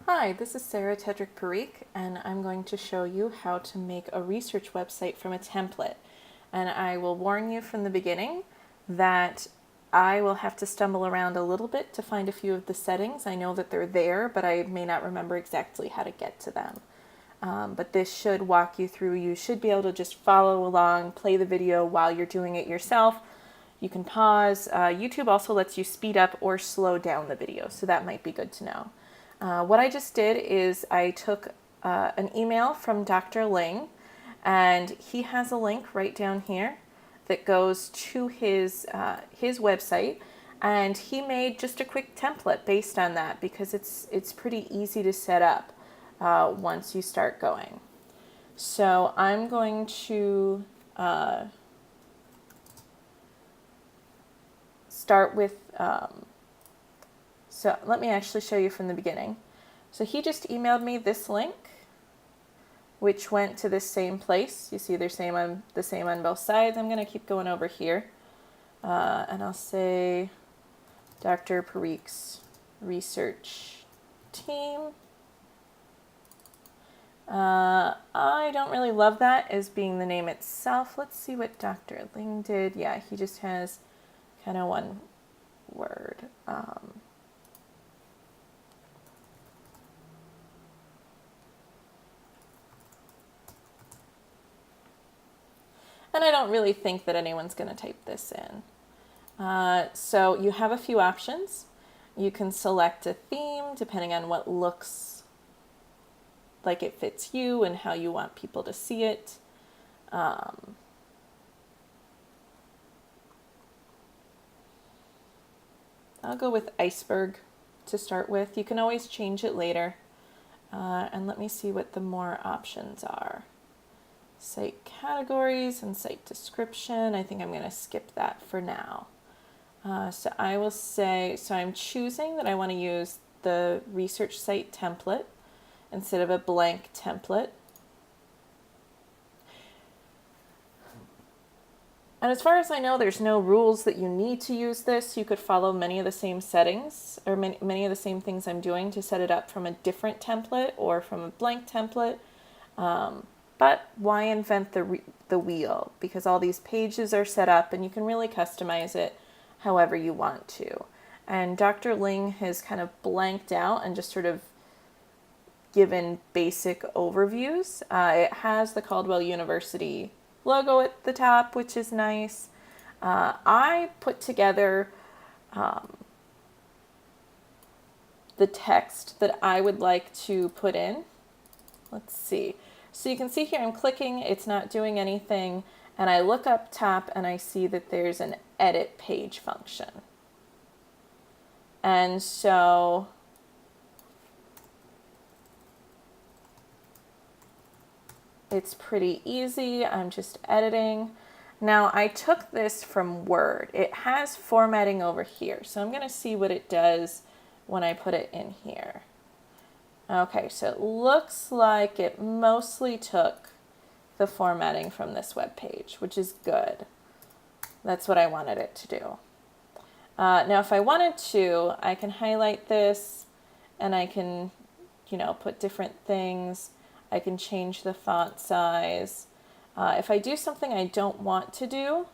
Hi, this is Sarah Tedrick-Parikh, and I'm going to show you how to make a research website from a template. And I will warn you from the beginning that I will have to stumble around a little bit to find a few of the settings. I know that they're there, but I may not remember exactly how to get to them. But this should walk you through. You should be able to just follow along, play the video while you're doing it yourself. You can pause. YouTube also lets you speed up or slow down the video, so that might be good to know. What I just did is I took an email from Dr. Ling, and he has a link right down here that goes to his website, and he made just a quick template based on that because it's pretty easy to set up once you start going. So I'm going to start with so let me actually show you from the beginning. So he just emailed me this link, which went to this same place. You see they're the same on both sides. I'm going to keep going over here. And I'll say Dr. Parikh's research team. I don't really love that as being the name itself. Let's see what Dr. Ling did. Yeah, he just has kind of one word. And I don't really think that anyone's going to type this in. So you have a few options. You can select a theme depending on what looks like it fits you and how you want people to see it. I'll go with iceberg to start with. You can always change it later. And let me see what the more options are. Site categories and site description. I think I'm going to skip that for now. So I will say, so I'm choosing that I want to use the research site template instead of a blank template. And as far as I know, there's no rules that you need to use this. You could follow many of the same settings or many of the same things I'm doing to set it up from a different template or from a blank template. But why invent the wheel? Because all these pages are set up and you can really customize it however you want to. And Dr. Ling has kind of blanked out and just sort of given basic overviews. It has the Caldwell University logo at the top, which is nice. I put together the text that I would like to put in. Let's see. So you can see here I'm clicking, it's not doing anything, and I look up top and I see that there's an edit page function. And so it's pretty easy. I'm just editing. Now I took this from Word. It has formatting over here, so I'm going to see what it does when I put it in here. Okay, so it looks like it mostly took the formatting from this web page, which is good. That's what I wanted it to do. Now, if I wanted to, I can highlight this and I can, put different things. I can change the font size. If I do something I don't want to do,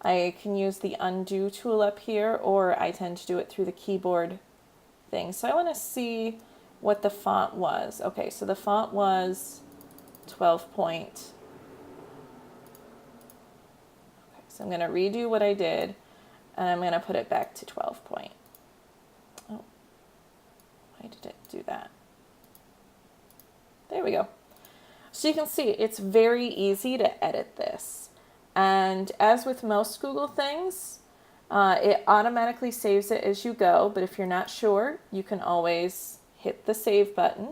I can use the undo tool up here, or I tend to do it through the keyboard thing. So I want to see what the font was. Okay, so the font was 12 point. Okay, so I'm going to redo what I did, and I'm going to put it back to 12 point. Oh, why did it do that? There we go. So you can see it's very easy to edit this. And as with most Google things, it automatically saves it as you go, but if you're not sure, you can always hit the save button,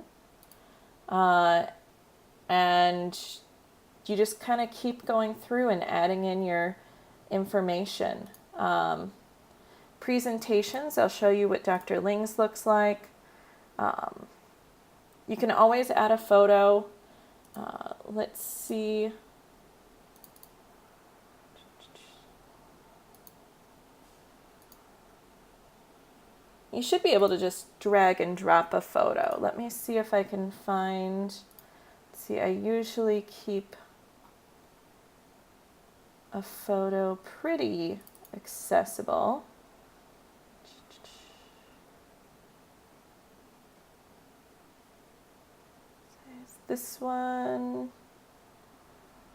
and you just kind of keep going through and adding in your information. Presentations, I'll show you what Dr. Ling's looks like. You can always add a photo. Let's see. you should be able to just drag and drop a photo. Let me see if I can find, see, I usually keep a photo pretty accessible. This one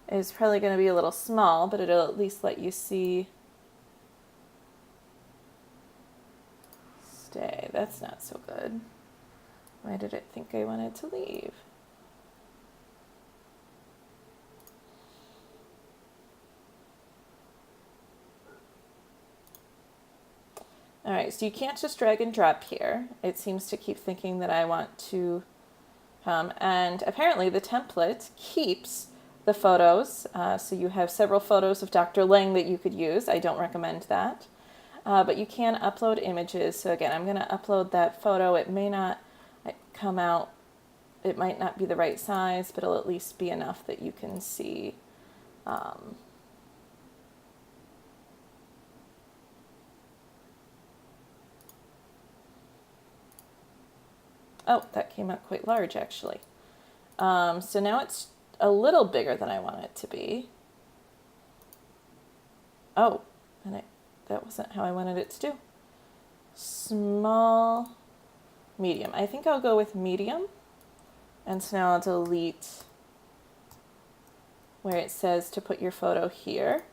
is probably going to be a little small, but it'll at least let you see. Stay. That's not so good. Why did it think I wanted to leave? All right, so you can't just drag and drop here. It seems to keep thinking that I want to and apparently the template keeps the photos. So you have several photos of Dr. Ling that you could use. I don't recommend that. But you can upload images. So again, I'm going to upload that photo. It may not come out, it might not be the right size, but it'll at least be enough that you can see. Oh, that came out quite large actually. So now it's a little bigger than I want it to be. Oh, and that wasn't how I wanted it to do. Small, medium. I think I'll go with medium. And so now I'll delete where it says to put your photo here.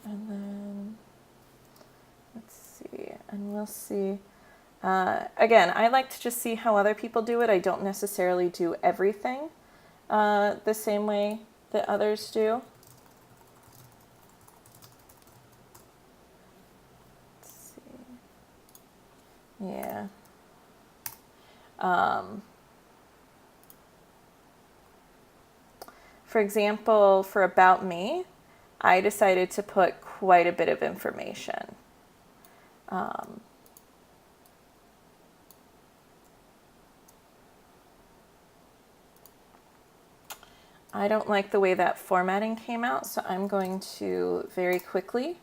And then, let's see, and we'll see. Again, I like to just see how other people do it. I don't necessarily do everything the same way that others do. Let's see. Yeah. For example, for About Me, I decided to put quite a bit of information. I don't like the way that formatting came out, so I'm going to very quickly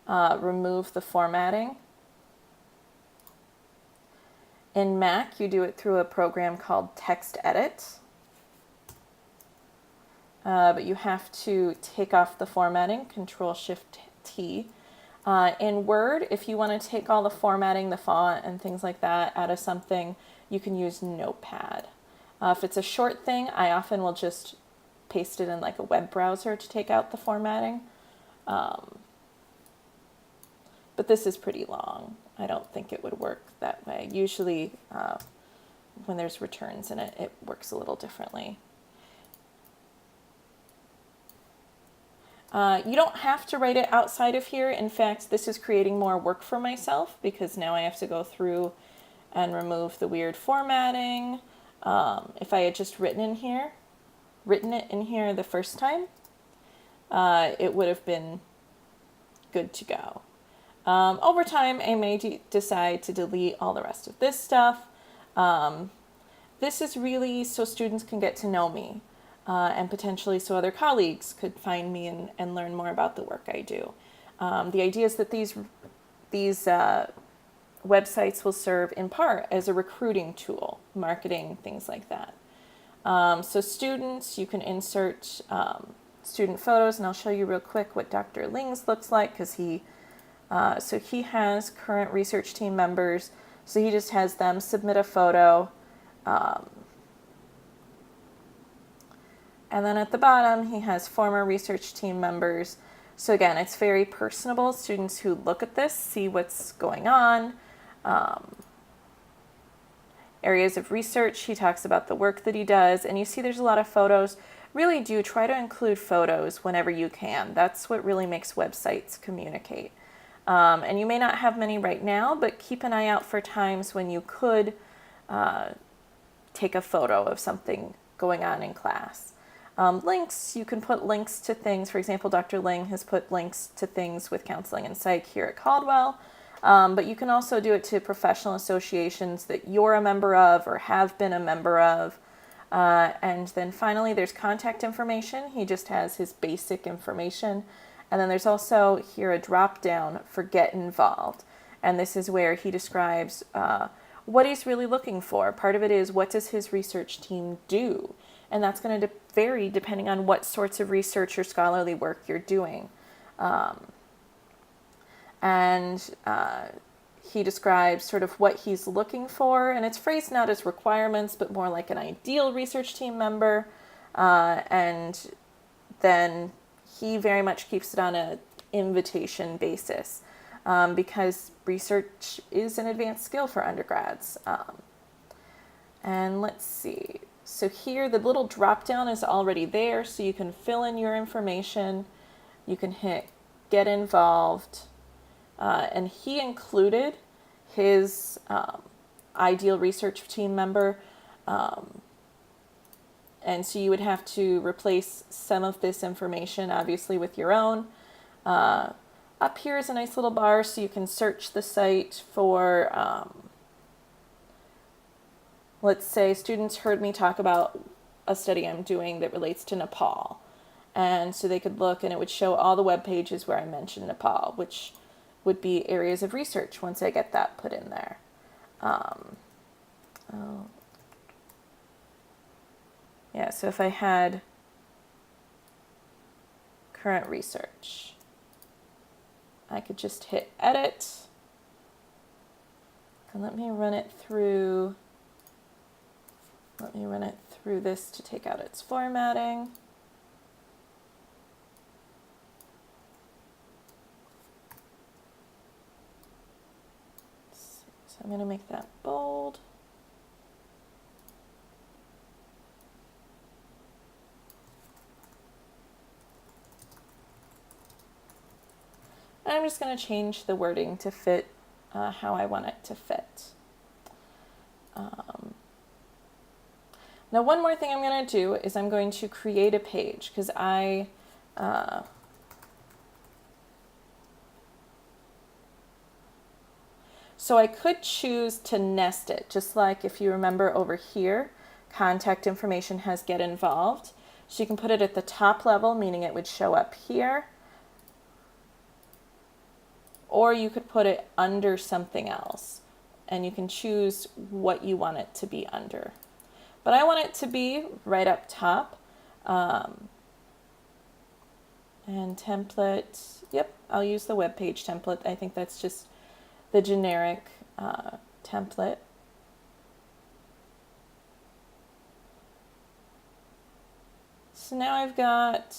remove the formatting. In Mac, you do it through a program called Text Edit. But you have to take off the formatting, Control-Shift-T. In Word, if you want to take all the formatting, the font, and things like that out of something, you can use Notepad. If it's a short thing, I often will just paste it in like a web browser to take out the formatting. But this is pretty long. I don't think it would work that way. Usually when there's returns in it, it works a little differently. You don't have to write it outside of here. In fact, this is creating more work for myself because now I have to go through and remove the weird formatting. If I had just written it in here the first time, it would have been good to go. Over time, I may decide to delete all the rest of this stuff. This is really so students can get to know me, and potentially so other colleagues could find me and learn more about the work I do. The idea is that these websites will serve in part as a recruiting tool, marketing, things like that. So students, you can insert student photos, and I'll show you real quick what Dr. Ling's looks like because he has current research team members, so he just has them submit a photo. And then at the bottom, he has former research team members. So again, it's very personable. Students who look at this see what's going on. Areas of research, he talks about the work that he does, and you see there's a lot of photos. Really do try to include photos whenever you can. That's what really makes websites communicate. And you may not have many right now, but keep an eye out for times when you could take a photo of something going on in class. Links, you can put links to things. For example, Dr. Ling has put links to things with counseling and psych here at Caldwell. But you can also do it to professional associations that you're a member of or have been a member of. And then finally, there's contact information. He just has his basic information. And then there's also here a drop down for get involved. And this is where he describes what he's really looking for. Part of it is, what does his research team do? And that's going to vary depending on what sorts of research or scholarly work you're doing. He describes sort of what he's looking for, and it's phrased not as requirements, but more like an ideal research team member. And then he very much keeps it on an invitation basis, because research is an advanced skill for undergrads. And let's see. So here the little drop down is already there, so you can fill in your information. You can hit get involved. And he included his ideal research team member. And so you would have to replace some of this information, obviously, with your own. Up here is a nice little bar, so you can search the site for, let's say, students heard me talk about a study I'm doing that relates to Nepal. And so they could look, and it would show all the web pages where I mentioned Nepal, which would be areas of research once I get that put in there. Yeah, so if I had current research, I could just hit edit, and let me run it through this to take out its formatting. So I'm going to make that bold. I'm just going to change the wording to fit how I want it to fit. Now, one more thing I'm going to do is I'm going to create a page, because so I could choose to nest it, just like if you remember over here, contact information has get involved. So you can put it at the top level, meaning it would show up here. Or you could put it under something else, and you can choose what you want it to be under. But I want it to be right up top. And template, yep, I'll use the web page template. I think that's just the generic template. So now I've got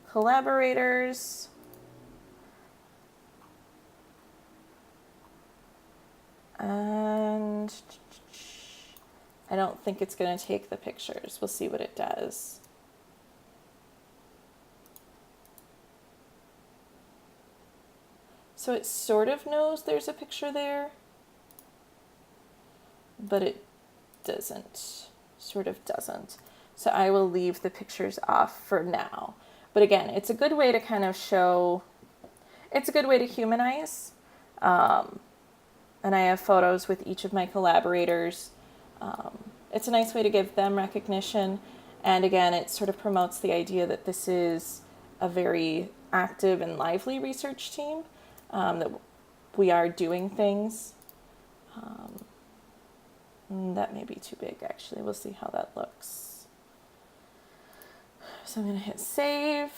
collaborators. And I don't think it's going to take the pictures. We'll see what it does. So it sort of knows there's a picture there, but it doesn't, sort of doesn't. So I will leave the pictures off for now. But again, it's a good way to kind of show, it's a good way to humanize. And I have photos with each of my collaborators. It's a nice way to give them recognition. And again, it sort of promotes the idea that this is a very active and lively research team, that we are doing things. That may be too big, actually. We'll see how that looks. So I'm going to hit save.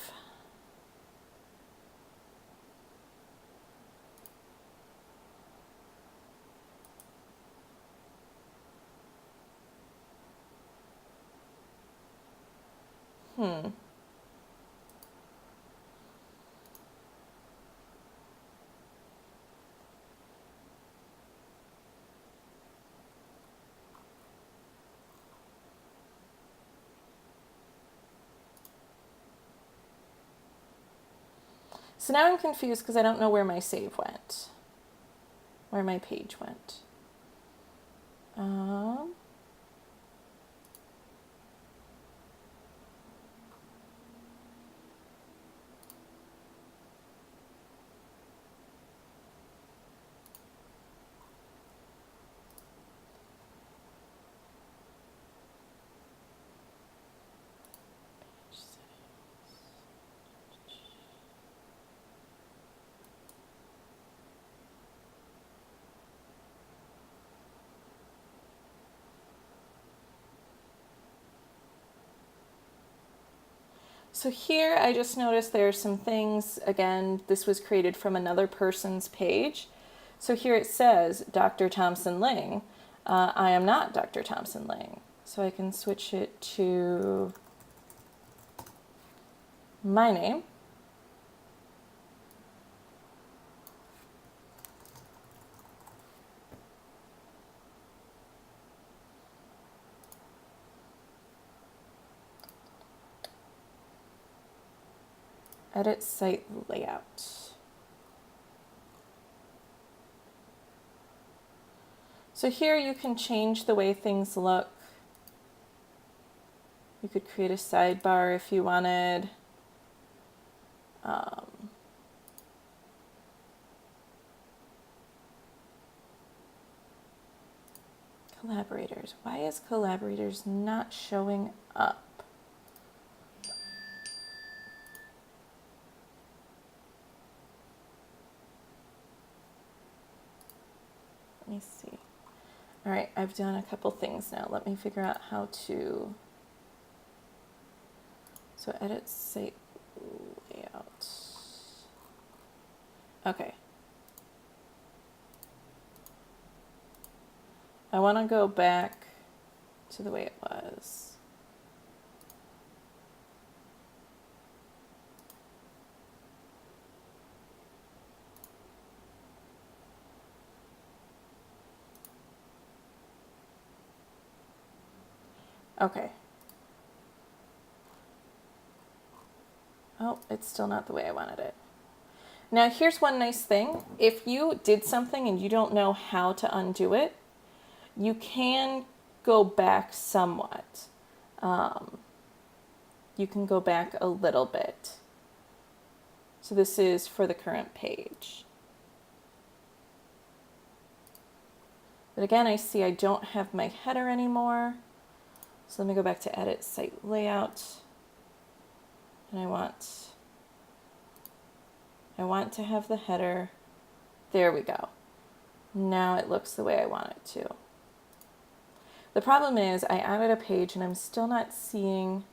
So now I'm confused because I don't know where my save went, where my page went. So here I just noticed there are some things. Again, this was created from another person's page. So here it says Dr. Thompson Ling. I am not Dr. Thompson Ling. So I can switch it to my name. Edit site layout. So here you can change the way things look. You could create a sidebar if you wanted. Collaborators. Why is collaborators not showing up? Let me see. All right, I've done a couple things now. Let me figure out how to. So edit site layout. Okay. I want to go back to the way it was. Okay. Oh, it's still not the way I wanted it. Now here's one nice thing. If you did something and you don't know how to undo it, you can go back somewhat. You can go back a little bit. So this is for the current page. But again, I see I don't have my header anymore. So let me go back to edit site layout. And I want to have the header. There we go. Now it looks the way I want it to. The problem is I added a page and I'm still not seeing.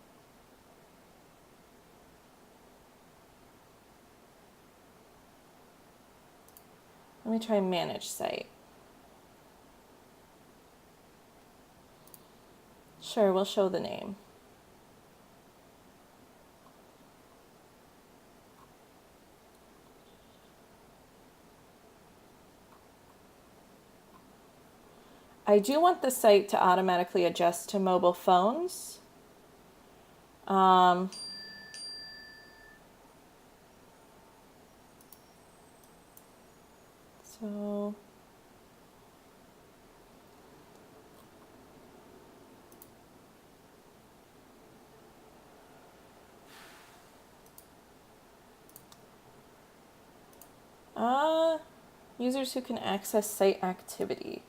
Let me try manage site. Sure, we'll show the name. I do want the site to automatically adjust to mobile phones. So users who can access site activity.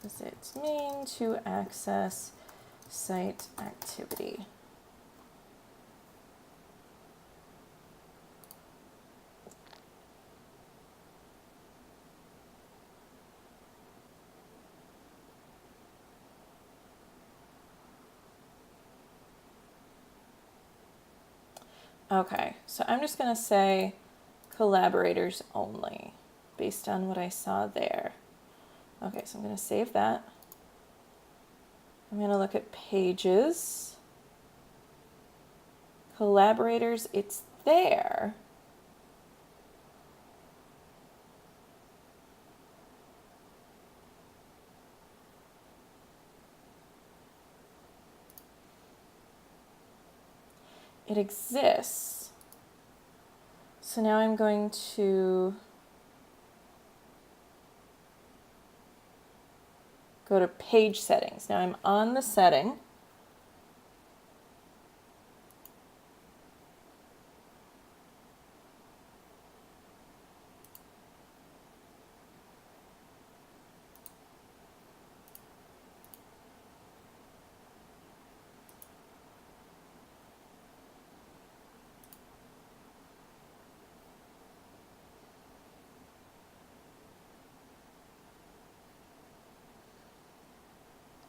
Does it mean to access site activity? Okay, so I'm just going to say collaborators only based on what I saw there. Okay, so I'm going to save that. I'm going to look at pages. Collaborators, it's there. It exists. So now I'm going to go to page settings. Now I'm on the setting.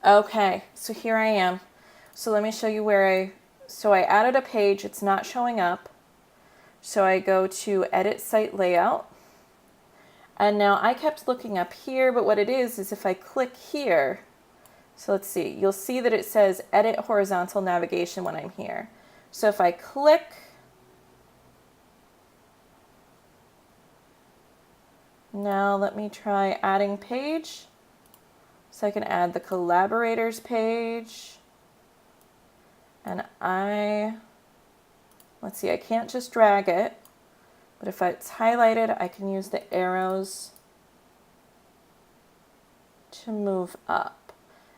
Okay, so here I am. So let me show you where I So I added a page, it's not showing up. So I go to Edit Site Layout. And now I kept looking up here, but what it is if I click here, so let's see, you'll see that it says Edit Horizontal Navigation when I'm here. So if I click, now let me try adding page. So I can add the Collaborators page. And let's see, I can't just drag it, but if it's highlighted, I can use the arrows to move up.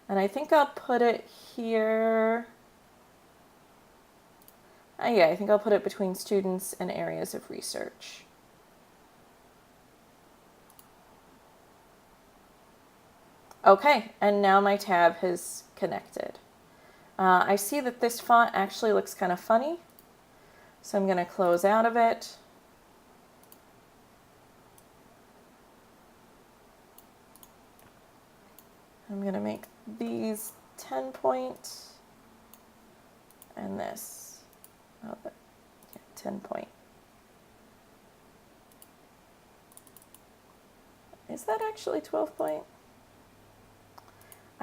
And I think I'll put it here. Yeah, I think I'll put it between students and areas of research. Okay, and now my tab has connected. I see that this font actually looks kind of funny, so I'm going to close out of it. I'm going to make these 10 point and this 10 point. Is that actually 12 point?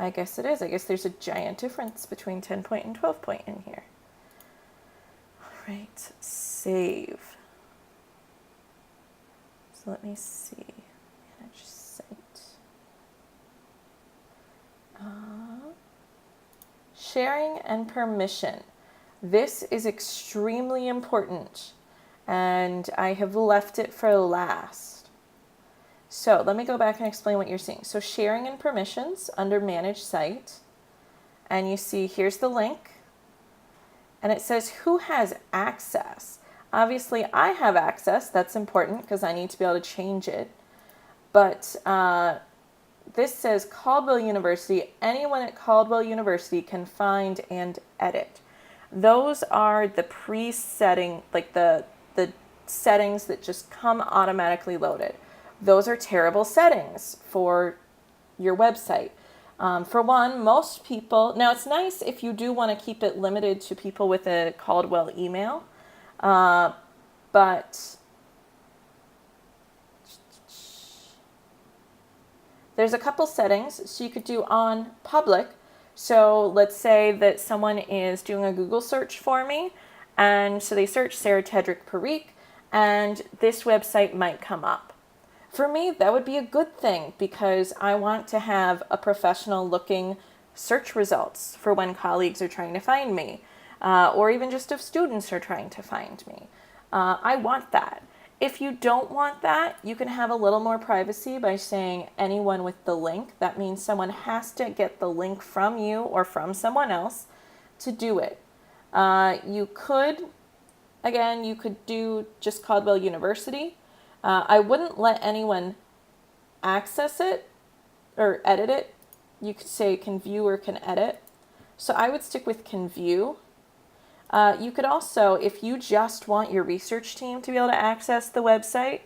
I guess it is. I guess there's a giant difference between 10 point and 12 point in here. All right, save. So let me see. Manage site. Sharing and permission. This is extremely important, and I have left it for last. So let me go back and explain what you're seeing. So sharing and permissions under Manage Site, and you see here's the link, and it says who has access. Obviously I have access, that's important because I need to be able to change it. But this says Caldwell University. Anyone at Caldwell University can find and edit. Those are the pre-setting, like the settings that just come automatically loaded. Those are terrible settings for your website. For one, most people, now it's nice if you do want to keep it limited to people with a Caldwell email, but there's a couple settings. So you could do on public. So let's say that someone is doing a Google search for me, and so they search Sarah Tedrick Parikh, and this website might come up. For me, that would be a good thing because I want to have a professional looking search results for when colleagues are trying to find me, or even just if students are trying to find me. I want that. If you don't want that, you can have a little more privacy by saying anyone with the link. That means someone has to get the link from you or from someone else to do it. You could do just Caldwell University. I wouldn't let anyone access it or edit it. You could say can view or can edit. So I would stick with can view. You could also, if you just want your research team to be able to access the website,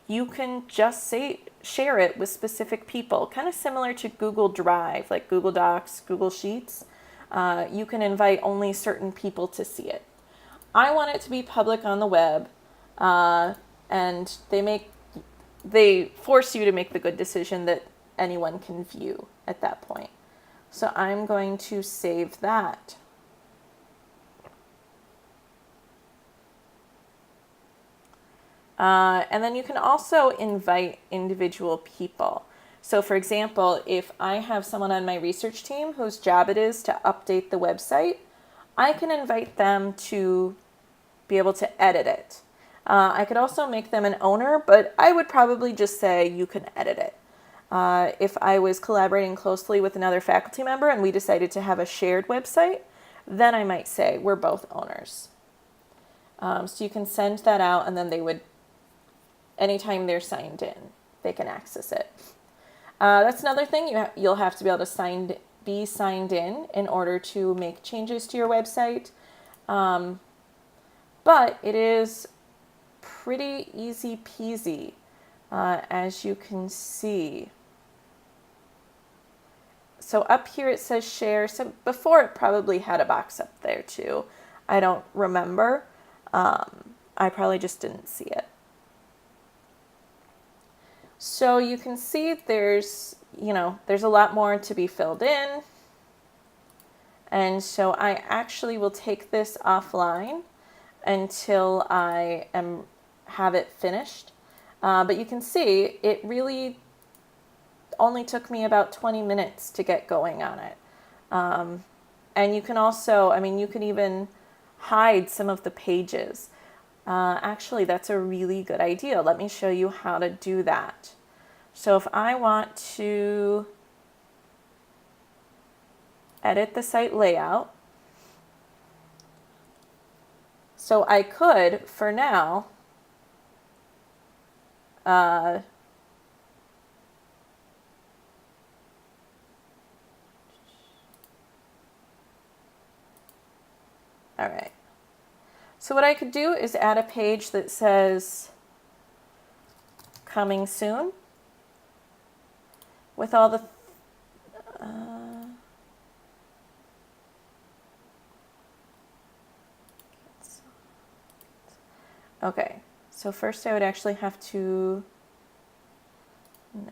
you can just share it with specific people, kind of similar to Google Drive, like Google Docs, Google Sheets. You can invite only certain people to see it. I want it to be public on the web. And they force you to make the good decision that anyone can view at that point. So I'm going to save that. And then you can also invite individual people. So for example, if I have someone on my research team whose job it is to update the website, I can invite them to be able to edit it. I could also make them an owner, but I would probably just say you can edit it. If I was collaborating closely with another faculty member and we decided to have a shared website, then I might say we're both owners. So you can send that out, and then they would, anytime they're signed in, they can access it. That's another thing. You'll have to be able to be signed in order to make changes to your website. But it is pretty easy peasy, as you can see. So up here it says share. So before it probably had a box up there too. I don't remember. I probably just didn't see it. So you can see there's a lot more to be filled in. And so I actually will take this offline until I have it finished. But you can see it really only took me about 20 minutes to get going on it. And you can also, you can even hide some of the pages. Actually, that's a really good idea. Let me show you how to do that. So if I want to edit the site layout, so I could, for now, all right. So what I could do is add a page that says coming soon with all the okay, so first I would actually have to, no.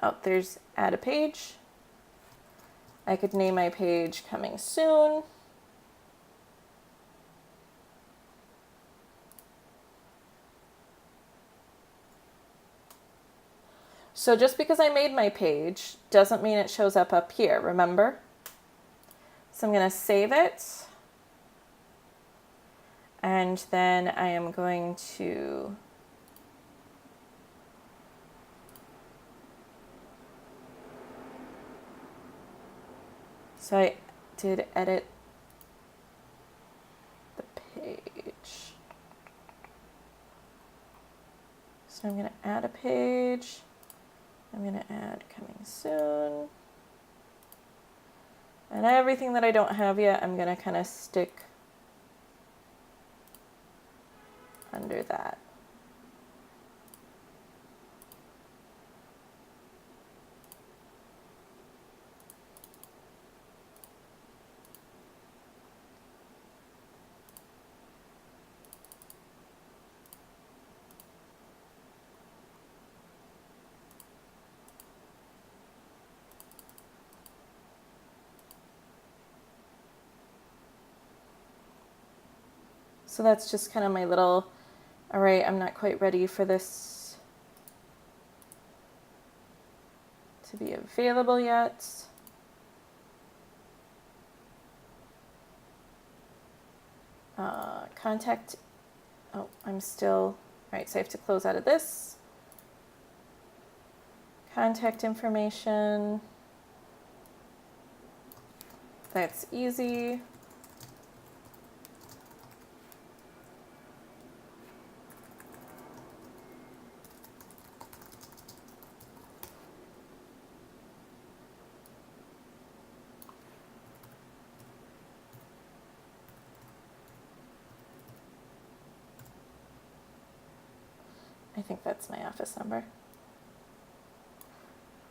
Oh, there's add a page. I could name my page coming soon. So just because I made my page doesn't mean it shows up here, remember? So I'm going to save it. And then I am going to so I did edit the page. So I'm going to add a page. I'm going to add coming soon. And everything that I don't have yet, I'm going to kind of stick under that. So that's just kind of my little, all right, I'm not quite ready for this to be available yet. Contact, oh, I'm still, all right, so I have to close out of this. Contact information, that's easy. I think that's my office number.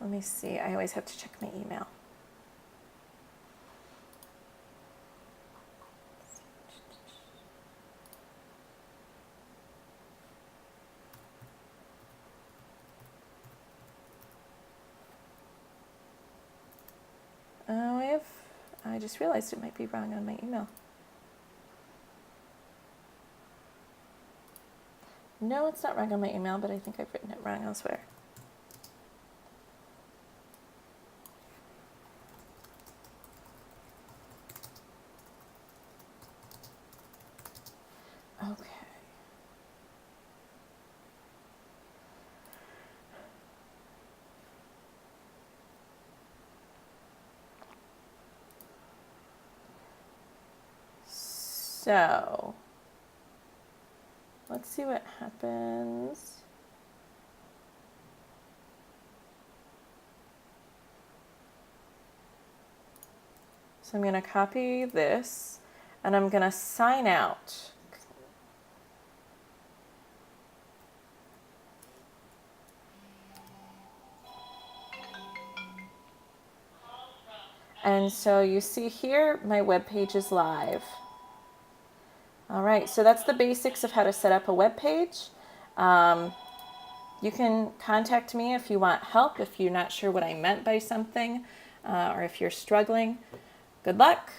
Let me see, I always have to check my email. Oh, I just realized it might be wrong on my email. No, it's not wrong on my email, but I think I've written it wrong elsewhere. Okay. So, let's see what happens. So I'm going to copy this and I'm going to sign out. And so you see here, my web page is live. All right, so that's the basics of how to set up a web page. You can contact me if you want help, if you're not sure what I meant by something, or if you're struggling. Good luck.